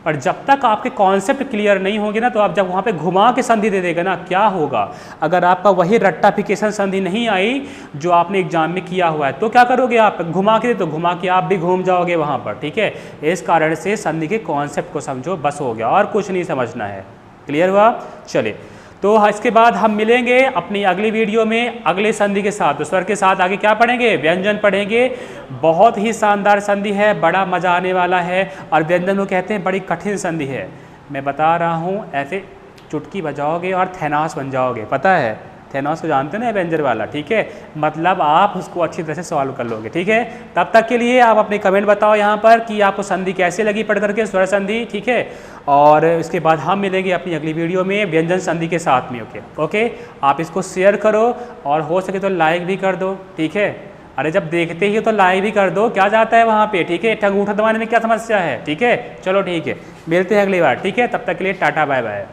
पर जब तक आपके कॉन्सेप्ट क्लियर नहीं होंगे ना, तो आप जब वहाँ पे घुमा के संधि दे देगा ना, क्या होगा, अगर आपका वही रट्टाफिकेशन संधि नहीं आई जो आपने एग्जाम में किया हुआ है, तो क्या करोगे आप, घुमा के, तो घुमा के आप भी घूम जाओगे वहाँ पर, ठीक है। इस कारण से संधि के कॉन्सेप्ट को समझो, बस हो गया, और कुछ नहीं समझना है। क्लियर हुआ। चलिए, तो इसके बाद हम मिलेंगे अपनी अगली वीडियो में अगले संधि के साथ। तो स्वर के साथ आगे क्या पढ़ेंगे, व्यंजन पढ़ेंगे। बहुत ही शानदार संधि है, बड़ा मजा आने वाला है, और व्यंजन को कहते हैं बड़ी कठिन संधि है। मैं बता रहा हूँ, ऐसे चुटकी बजाओगे और थैनोस बन जाओगे, पता है थैनोस को जानते हैं ना, एवेंजर वाला, ठीक है। मतलब आप उसको अच्छी तरह से सॉल्व कर लोगे, ठीक है। तब तक के लिए आप अपने कमेंट बताओ यहाँ पर कि आपको संधि कैसे लगी पढ़ करके, स्वर संधि, ठीक है। और इसके बाद हम मिलेंगे अपनी अगली वीडियो में व्यंजन संधि के साथ में, ओके। आप इसको शेयर करो और हो सके तो लाइक भी कर दो, ठीक है। अरे जब देखते ही तो लाइक भी कर दो, क्या जाता है वहाँ पे, ठीक है। अंगूठा दबाने में क्या समस्या है, ठीक है। चलो ठीक है, मिलते हैं अगली बार, ठीक है। तब तक के लिए टाटा बाय बाय।